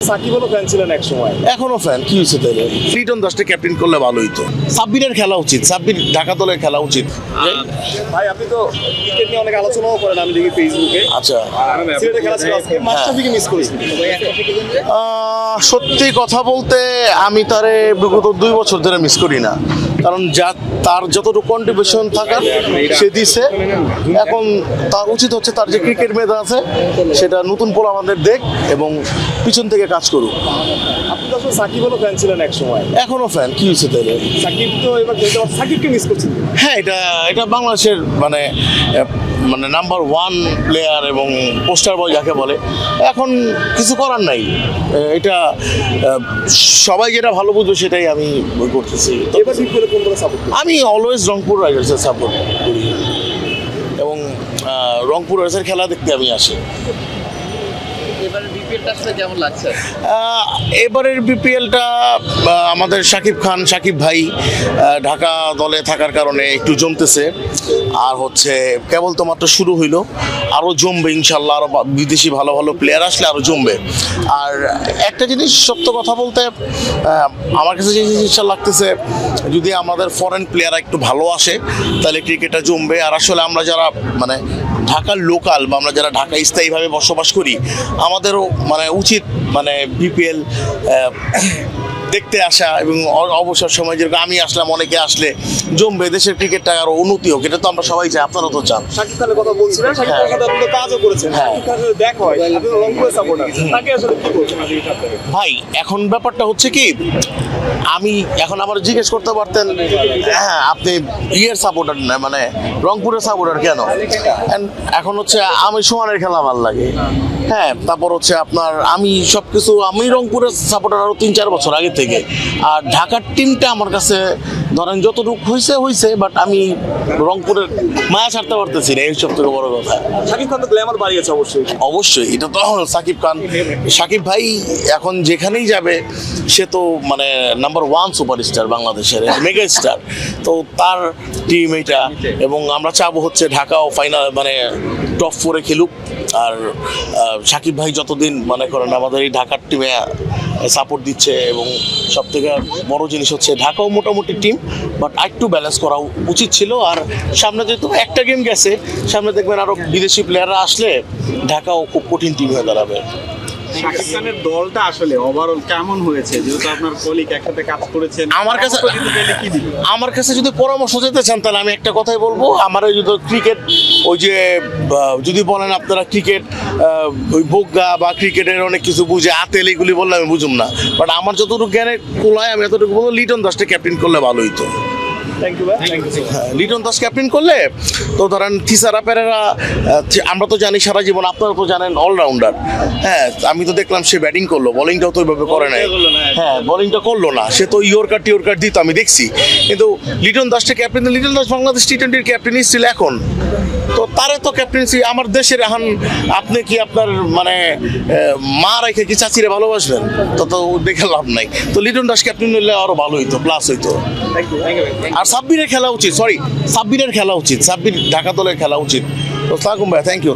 সাকিব হলো ফ্যান ছিলেন এক সময়, এখনো ফ্যান। কি হয়েছে তাইলে? লিটন দাসকে ক্যাপ্টেন করলে ভালো হইতো। সাব্বিরের খেলা উচিত, সাব্বির ঢাকা দলের খেলা উচিত। ভাই আপনি তো ক্রিকেট নিয়ে অনেক আলোচনাও করেন, আমি দেখি ফেসবুকে। আচ্ছা, সিলেটে খেলা ছিল আজকে, মাঠটা থেকে মিস করেছি। সত্যি কথা বলতে আমি তারে বিগত 2 বছর ধরে মিস করি না, কারণ যা তার যতটুকু কন্ট্রিবিউশন থাকার সে দিছে। এখন তার উচিত হচ্ছে তার যে ক্রিকেট মেধা আছে সেটা নতুন পোলা আমাদের দেখ এবং পিছন থেকে কাজ করুক। আপনি তো আসলে সাকিব হলো ফ্যান ছিলেন এক সময়, এখনো ফ্যান। কি হয়েছে তাইলে? সাকিব তো এবার সাকিবকে মিস করছেন। হ্যাঁ, এটা বাংলাদেশের মানে নাম্বার 1 প্লেয়ার এবং পোস্টার বয় যাকে বলে। এখন কিছু করার নাই, এটা সবাই যেটা ভালো বুঝবে সেটাই আমি করতেছি। এবার বিপিএলে কোন দলে সাপোর্ট? আমি অলওয়েজ রংপুর রাইডার্সের সাপোর্ট করি এবং রংপুর রাইডার্সের খেলা দেখতে আমি আসি। এবারের বিপিএলটা আমাদের শাকিব ভাই ঢাকা দলে থাকার কারণে একটু জমতেছে, আর হচ্ছে কেবল তো মাত্র শুরু হইলো, আরও জমবে ইনশাল্লাহ। আরও বিদেশি ভালো ভালো প্লেয়ার আসলে আরও জমবে। আর একটা জিনিস সত্য কথা বলতে আমার কাছে যে জিনিসটা লাগতেছে, যদি আমাদের ফরেন প্লেয়াররা একটু ভালো আসে তাহলে ক্রিকেটটা জমবে। আর আসলে আমরা যারা ঢাকার লোকাল বা আমরা যারা ঢাকা স্থায়ীভাবে বসবাস করি, আমাদেরও উচিত বিপিএল দেখতে আসা এবং অবসর সময় যেরকম আমি আসলাম, অনেকে আসলে জমবে, দেশের ক্রিকেটটা আরো উন্নতি হোক। এটা তো আমরা সবাই চাই, আপনারা তো চান। শাকিব খানের কথা বলছিলেন, শাকিব খানের সাথে আপনি তো কাজও করেছেন। শাকিব খানের দেখা হয়, আপনি তো রংপুরের সাপোর্টার, তাকে আসলে কি বলছেন ভাই? এখন ব্যাপারটা হচ্ছে কি, আমি এখন আবার জিজ্ঞেস করতে পারতেন, হ্যাঁ আপনি ইয়ের সাপোর্টার না, রংপুরের সাপোর্টার কেন? এখন হচ্ছে আমি সুমানের খেলা ভালো লাগে। হ্যাঁ, তারপর হচ্ছে আপনার আমি সবকিছু, আমি রংপুরের সাপোর্টার আরো 3-4 বছর আগে থেকে। আর ঢাকার টিমটা আমার কাছে ধরেন যতটুকু হয়েছে, বাট আমি রংপুরের মায়া ছাড়তে পারতেছি না, এই সব থেকে বড় কথা। শাকিব খান তো গ্ল্যামার বাড়িয়েছে অবশ্যই। এটা তো সাকিব ভাই এখন যেখানেই যাবে সে তো নাম্বার 1 সুপারস্টার বাংলাদেশের, মেগা স্টার। তো তার টিম এটা, এবং আমরা চাবো হচ্ছে ঢাকাও ফাইনাল টপ 4-এ খেলুক। আর সাকিব ভাই যতদিন করেন আমাদের এই ঢাকার টিমে সাপোর্ট দিচ্ছে, এবং সব থেকে বড় জিনিস হচ্ছে ঢাকাও মোটামুটি টিম, বাট একটু ব্যালেন্স করা উচিত ছিল। আর সামনে যেহেতু একটা গেম গেছে, সামনে দেখবেন আরো বিদেশি প্লেয়াররা আসলে ঢাকাও খুব কঠিন টিম হয়ে দাঁড়াবে। শাকিব খানের দলটা আসলে ওভারঅল কেমন হয়েছে, যেহেতু আপনার কলিগ একসাথে কাজ করেছেন? আমার কাছে যদি পরামর্শ যেতে চান তাহলে আমি একটা কথাই বলবো, আমার যদি ক্রিকেট যদি বলেন আপনারা ক্রিকেট ওই বোগা বা ক্রিকেটের অনেক কিছু বুঝে, আতেল এগুলি বললে আমি বুঝুম না, বাট আমার যতটুকু জ্ঞানে কোলায় আমি এতটুকু বলবো, লিটন দাসটা ক্যাপ্টেন করলে ভালো হইতো। লিটন দাস ক্যাপ্টেন করলে তো ধরেন থিসারা পেরেরা, আমরা তো জানি সারা জীবন, আপনারা তো জানেন অলরাউন্ডার। হ্যাঁ, আমি তো দেখলাম সে ব্যাটিং করলো, বোলিংটাও তো ওইভাবে করে নাই। হ্যাঁ, বোলিংটা করলো না, সে তো ইয়র্কার দিত, আমি দেখছি। কিন্তু লিটন দাসটা ক্যাপ্টেন, লিটন দাস বাংলাদেশ টি-20 ক্যাপ্টেন ছিল এখন তো, তারে তো ক্যাপ্টেন্সি আমার দেশের। এখন আপনি কি আপনার মা রেখে কি চাচিরে ভালোবাসবেন? তো দেখে লাভ নাই। তো লিটন দাস ক্যাপ্টেন হলে আরো ভালো হইতো, প্লাস হইতো। আর সাব্বিরের খেলা উচিত, সাব্বির ঢাকা দলের খেলা উচিত। তো সালাম ভাই, থ্যাংক ইউ।